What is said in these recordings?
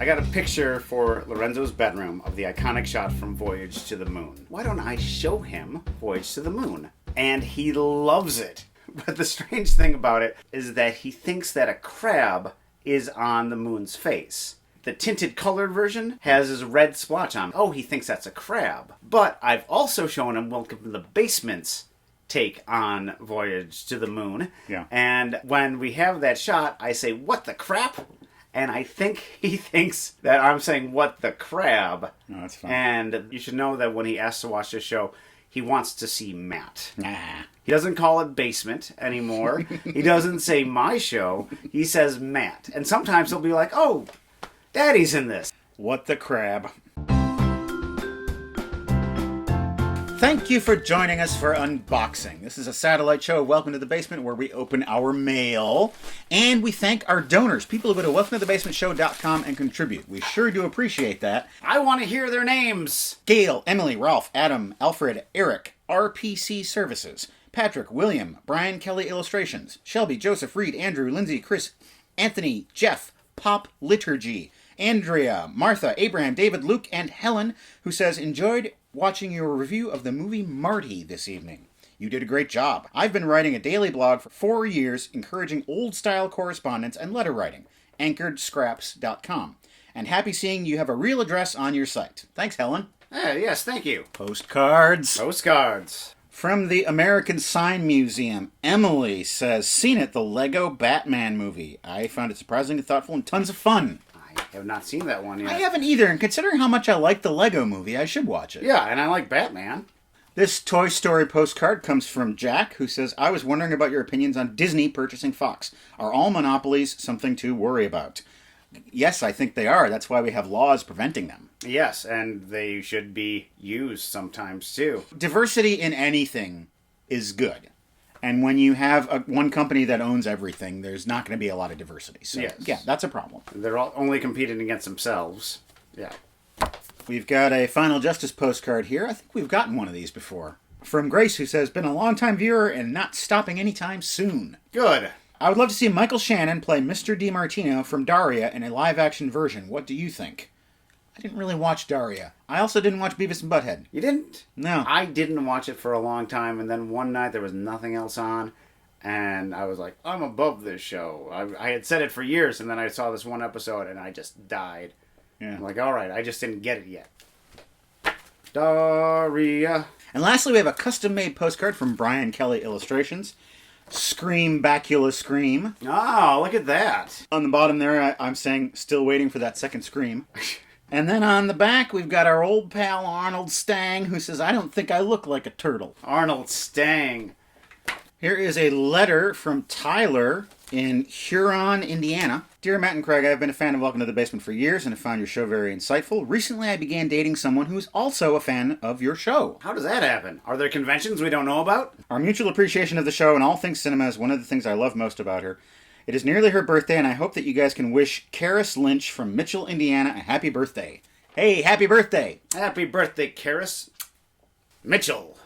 I got a picture for Lorenzo's bedroom of the iconic shot from Voyage to the Moon. Why don't I show him Voyage to the Moon? And he loves it. But the strange thing about it is that he thinks that a crab is on the moon's face. The tinted colored version has his red splotch on. Oh, he thinks that's a crab. But I've also shown him Welcome to the Basement's take on Voyage to the Moon. Yeah. And when we have that shot, I say, "What the crap?" And I think he thinks that I'm saying, "What the crab?" Oh, that's fine. And you should know that when he asks to watch this show, he wants to see Matt. Nah. He doesn't call it Basement anymore. He doesn't say my show. He says Matt. And sometimes he'll be like, "Oh, Daddy's in this." What the crab. Thank you for joining us for Unboxing. This is a satellite show of Welcome to the Basement where we open our mail. And we thank our donors, people who go to welcometothebasementshow.com and contribute. We sure do appreciate that. I want to hear their names. Gail, Emily, Ralph, Adam, Alfred, Eric, RPC Services, Patrick, William, Brian Kelly Illustrations, Shelby, Joseph, Reed, Andrew, Lindsay, Chris, Anthony, Jeff, Pop Liturgy, Andrea, Martha, Abraham, David, Luke, and Helen, who says, "Enjoyed watching your review of the movie Marty this evening. You did a great job. I've been writing a daily blog for 4 years, encouraging old-style correspondence and letter writing. AnchoredScraps.com. And happy seeing you have a real address on your site." Thanks, Helen. Yes, thank you. Postcards. Postcards. From the American Sign Museum, Emily says, "Seen it, the Lego Batman movie. I found it surprisingly thoughtful and tons of fun." I have not seen that one yet. I haven't either, and considering how much I like the Lego movie, I should watch it. Yeah, and I like Batman. This Toy Story postcard comes from Jack, who says, "I was wondering about your opinions on Disney purchasing Fox. Are all monopolies something to worry about?" Yes, I think they are. That's why we have laws preventing them. Yes, and they should be used sometimes, too. Diversity in anything is good. And when you have one company that owns everything, there's not going to be a lot of diversity. So, yes. Yeah, that's a problem. They're all only competing against themselves. Yeah. We've got a Final Justice postcard here. I think we've gotten one of these before. From Grace, who says, "Been a long-time viewer and not stopping anytime soon. Good. I would love to see Michael Shannon play Mr. DiMartino from Daria in a live-action version. What do you think?" I didn't really watch Daria. I also didn't watch Beavis and Butthead. You didn't? No. I didn't watch it for a long time, and then one night there was nothing else on, and I was like, I'm above this show. I had said it for years, and then I saw this one episode, and I just died. Yeah. I'm like, all right, I just didn't get it yet. Daria. And lastly, we have a custom-made postcard from Brian Kelly Illustrations. Scream, Bacula, Scream. Oh, look at that. On the bottom there, I'm saying, still waiting for that second scream. And then on the back, we've got our old pal Arnold Stang, who says, "I don't think I look like a turtle." Arnold Stang. Here is a letter from Tyler in Huron, Indiana. "Dear Matt and Craig, I've been a fan of Welcome to the Basement for years and have found your show very insightful. Recently, I began dating someone who is also a fan of your show. How does that happen? Are there conventions we don't know about? Our mutual appreciation of the show and all things cinema is one of the things I love most about her. It is nearly her birthday, and I hope that you guys can wish Karis Lynch from Mitchell, Indiana, a happy birthday." Hey, happy birthday! Happy birthday, Karis. Mitchell.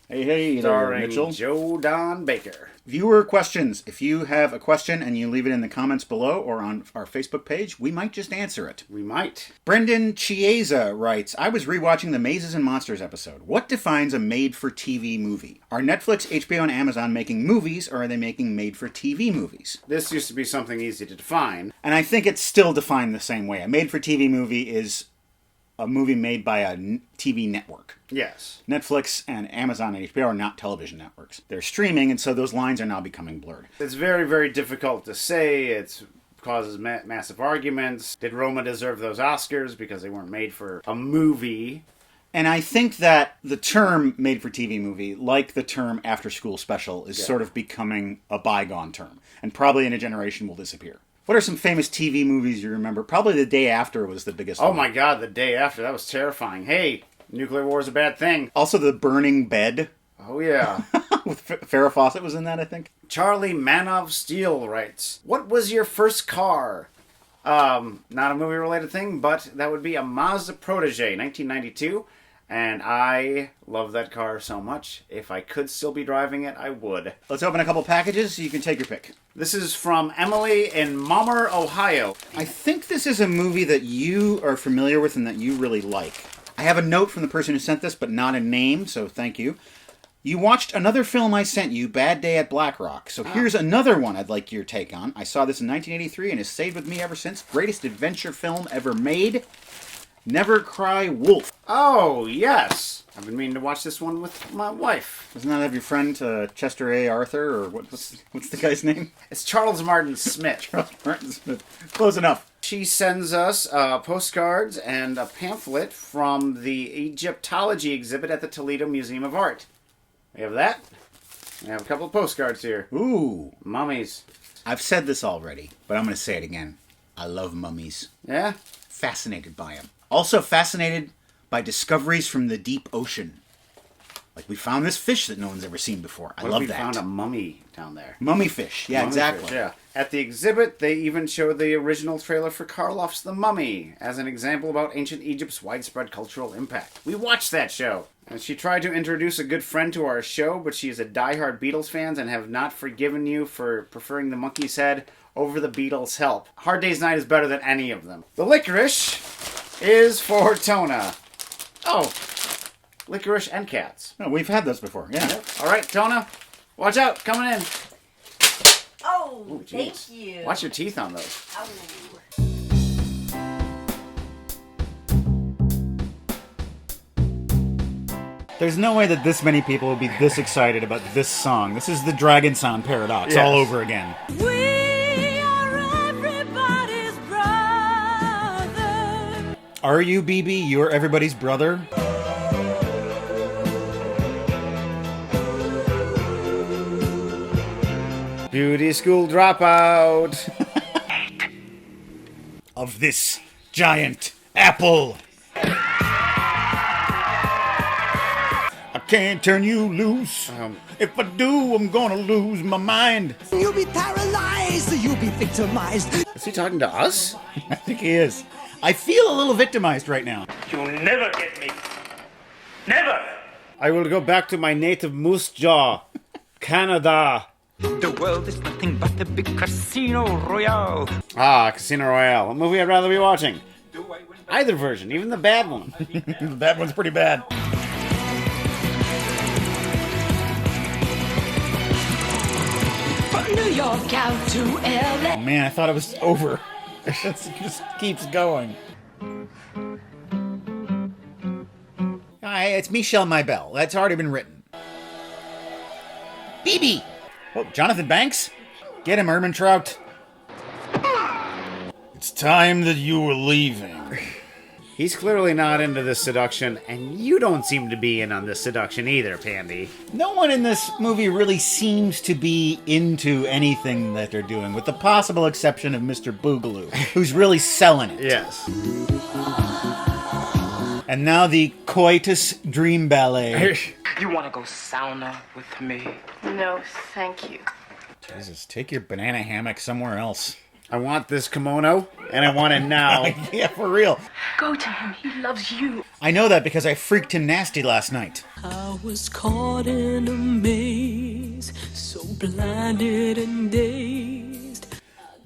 Hey, there, Starring Mitchell. Joe Don Baker. Viewer questions. If you have a question and you leave it in the comments below or on our Facebook page, we might just answer it. We might. Brendan Chiesa writes, "I was rewatching the Mazes and Monsters episode. What defines a made-for-TV movie? Are Netflix, HBO, and Amazon making movies, or are they making made-for-TV movies?" This used to be something easy to define. And I think it's still defined the same way. A made-for-TV movie is a movie made by a TV network. Yes. Netflix and Amazon and HBO are not television networks. They're streaming, and so those lines are now becoming blurred. It's very, very difficult to say. It causes massive arguments. Did Roma deserve those Oscars because they weren't made for a movie? And I think that the term made-for-TV movie, like the term after-school special, is sort of becoming a bygone term. And probably in a generation will disappear. What are some famous TV movies you remember? Probably The Day After was the biggest one. Oh my God, The Day After. That was terrifying. Hey, nuclear war is a bad thing. Also The Burning Bed. Oh yeah. With Farrah Fawcett was in that, I think. Charlie Manov Steele writes, "What was your first car?" Not a movie-related thing, but that would be a Mazda Protege, 1992. And I love that car so much. If I could still be driving it, I would. Let's open a couple packages so you can take your pick. This is from Emily in Maumere, Ohio. I think this is a movie that you are familiar with and that you really like. I have a note from the person who sent this, but not a name, so thank you. You watched another film I sent you, Bad Day at Black Rock. So here's another one I'd like your take on. I saw this in 1983 and has stayed with me ever since. Greatest adventure film ever made. Never Cry Wolf. Oh, yes. I've been meaning to watch this one with my wife. Doesn't that have your friend Chester A. Arthur, or what's the guy's name? It's Charles Martin Smith. Charles Martin Smith. Close enough. She sends us postcards and a pamphlet from the Egyptology exhibit at the Toledo Museum of Art. We have that. We have a couple of postcards here. Ooh. Mummies. I've said this already, but I'm going to say it again. I love mummies. Yeah? Fascinated by them. Also fascinated by discoveries from the deep ocean. Like we found this fish that no one's ever seen before. I love that. We found a mummy down there. Mummy fish. Yeah, Mummy exactly. Fish, yeah. At the exhibit, they even showed the original trailer for Karloff's The Mummy as an example about ancient Egypt's widespread cultural impact. We watched that show. And she tried to introduce a good friend to our show, but she is a diehard Beatles fan and have not forgiven you for preferring the Monkey's Head over the Beatles' Help. Hard Day's Night is better than any of them. The licorice is for Tona. Oh, licorice and cats. Oh, we've had those before, yeah. Yep. All right, Tona, watch out, coming in. Oh, Ooh, thank you. Watch your teeth on those. Oh. There's no way that this many people would be this excited about this song. This is the Dragon Sound paradox all over again. We are everybody's brother. Are you, BB? You're everybody's brother? Beauty school dropout. Of this giant apple. I can't turn you loose. If I do, I'm gonna lose my mind. You'll be paralyzed, you'll be victimized. Is he talking to us? I think he is. I feel a little victimized right now. You'll never get me. Never! I will go back to my native Moose Jaw, Canada. The world is nothing but a big casino royale. Ah, Casino Royale. A movie I'd rather be watching. Either version, even the bad one. That one's pretty bad. From New York out to LA. Man, I thought it was over. It just keeps going. Hi, it's Michelle Maybell. That's already been written. BB! Oh, Jonathan Banks? Get him, Ermintrout. It's time that you were leaving. He's clearly not into this seduction, and you don't seem to be in on this seduction either, Pandy. No one in this movie really seems to be into anything that they're doing, with the possible exception of Mr. Boogaloo, who's really selling it. Yes. And now the coitus dream ballet. You want to go sauna with me? No, thank you. Jesus, take your banana hammock somewhere else. I want this kimono, and I want it now. Yeah, for real. Go to him. He loves you. I know that because I freaked him nasty last night. I was caught in a maze, so blinded and dazed.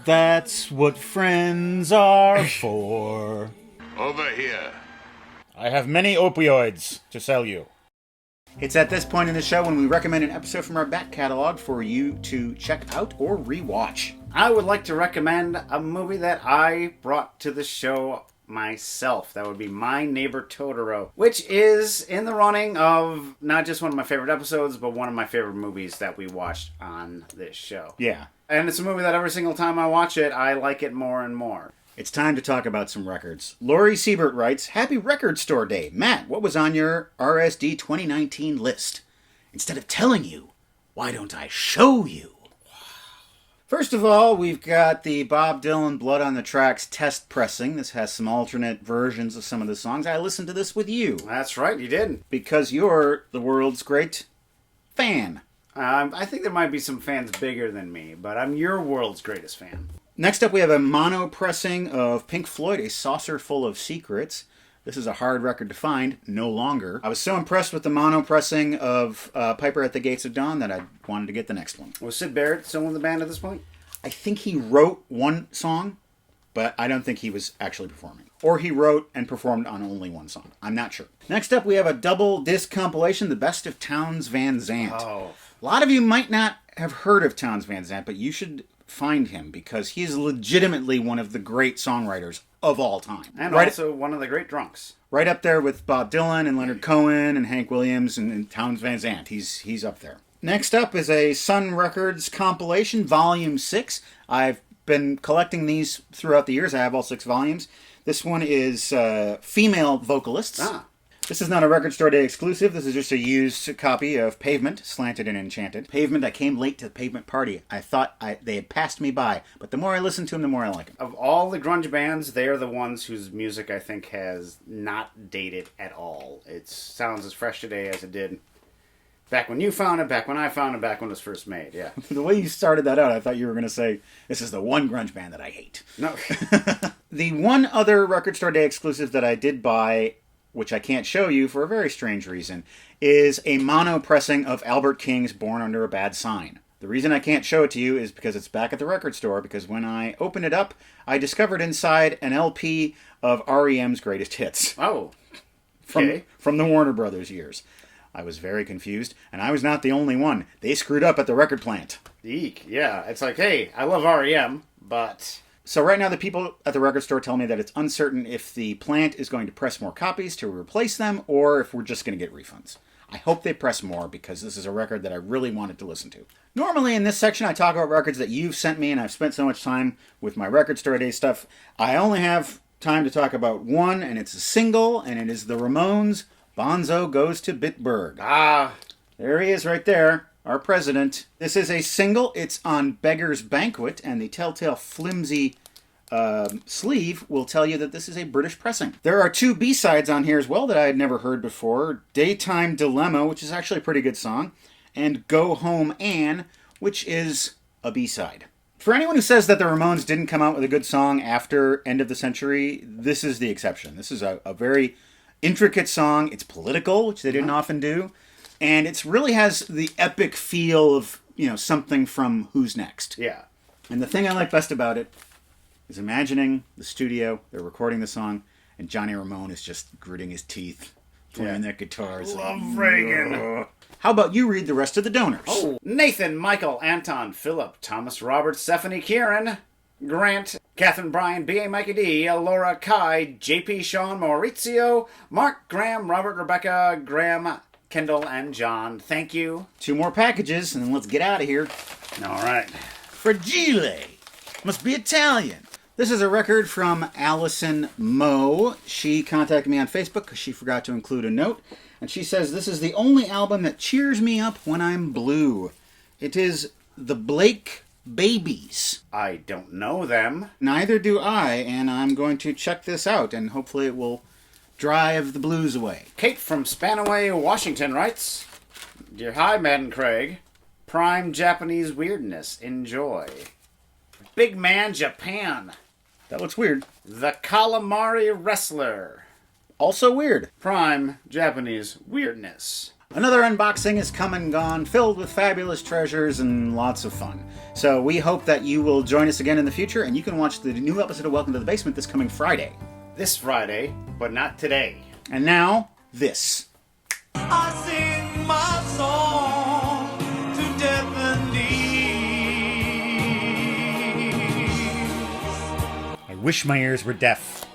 That's what friends are for. Over here. I have many opioids to sell you. It's at this point in the show when we recommend an episode from our back catalog for you to check out or rewatch. I would like to recommend a movie that I brought to the show myself. That would be My Neighbor Totoro, which is in the running of not just one of my favorite episodes, but one of my favorite movies that we watched on this show. Yeah. And it's a movie that every single time I watch it, I like it more and more. It's time to talk about some records. Lori Siebert writes, Happy Record Store Day. Matt, what was on your RSD 2019 list? Instead of telling you, why don't I show you? First of all, we've got the Bob Dylan Blood on the Tracks test pressing. This has some alternate versions of some of the songs. I listened to this with you. That's right, you did. Because you're the world's great fan. I think there might be some fans bigger than me, but I'm your world's greatest fan. Next up, we have a mono pressing of Pink Floyd, A Saucer Full of Secrets. This is a hard record to find, no longer. I was so impressed with the mono pressing of Piper at the Gates of Dawn that I wanted to get the next one. Was Syd Barrett still in the band at this point? I think he wrote one song, but I don't think he was actually performing. Or he wrote and performed on only one song. I'm not sure. Next up, we have a double disc compilation, The Best of Townes Van Zandt. Oh. A lot of you might not have heard of Townes Van Zandt, but you should find him because he is legitimately one of the great songwriters of all time. And also one of the great drunks. Right up there with Bob Dylan and Leonard Cohen and Hank Williams and Townes Van Zandt. He's up there. Next up is a Sun Records compilation, Volume 6. I've been collecting these throughout the years. I have all 6 volumes. This one is female vocalists. This is not a Record Store Day exclusive. This is just a used copy of Pavement, Slanted and Enchanted. Pavement, I came late to the Pavement party. I thought they had passed me by, but the more I listen to them, the more I like them. Of all the grunge bands, they are the ones whose music I think has not dated at all. It sounds as fresh today as it did back when you found it, back when I found it, back when it was first made, yeah. The way you started that out, I thought you were going to say, this is the one grunge band that I hate. No. The one other Record Store Day exclusive that I did buy, which I can't show you for a very strange reason, is a mono pressing of Albert King's Born Under a Bad Sign. The reason I can't show it to you is because it's back at the record store, because when I opened it up, I discovered inside an LP of REM's greatest hits. Oh, okay. From the Warner Brothers years. I was very confused, and I was not the only one. They screwed up at the record plant. Eek, yeah. It's like, hey, I love REM, but... So right now the people at the record store tell me that it's uncertain if the plant is going to press more copies to replace them, or if we're just going to get refunds. I hope they press more, because this is a record that I really wanted to listen to. Normally in this section I talk about records that you've sent me, and I've spent so much time with my Record Store Day stuff. I only have time to talk about one, and it's a single, and it is the Ramones' Bonzo Goes to Bitburg. Ah, there he is right there, our president. This is a single. It's on Beggar's Banquet, and the telltale flimsy sleeve will tell you that this is a British pressing. There are 2 B-sides on here as well that I had never heard before. Daytime Dilemma, which is actually a pretty good song, and Go Home Anne, which is a B-side. For anyone who says that the Ramones didn't come out with a good song after End of the Century, this is the exception. This is a very intricate song. It's political, which they didn't often do. And it really has the epic feel of, something from Who's Next. yeah. And the thing I like best about it is imagining the studio, they're recording the song, and Johnny Ramone is just gritting his teeth, playing that guitar. Love Reagan. How about you read the rest of the donors? Oh, Nathan, Michael, Anton, Philip, Thomas, Robert, Stephanie, Kieran, Grant, Catherine, Brian, B.A. Mikey D, Laura, Kai, J.P., Sean, Maurizio, Mark, Graham, Robert, Rebecca, Graham, Kendall, and John. Thank you. 2 more packages, and then let's get out of here. All right. Fragile. Must be Italian. This is a record from Allison Moe. She contacted me on Facebook because she forgot to include a note. And she says, this is the only album that cheers me up when I'm blue. It is the Blake Babies. I don't know them. Neither do I, and I'm going to check this out, and hopefully it will drive the blues away. Kate from Spanaway, Washington writes, Dear Hi, Matt and Craig. Prime Japanese weirdness. Enjoy. Big Man Japan. That looks weird. The Calamari Wrestler. Also weird. Prime Japanese weirdness. Another unboxing is come and gone, filled with fabulous treasures and lots of fun. So we hope that you will join us again in the future, and you can watch the new episode of Welcome to the Basement this coming Friday. This Friday, but not today. And now, this. I sing my song to death and I wish my ears were deaf.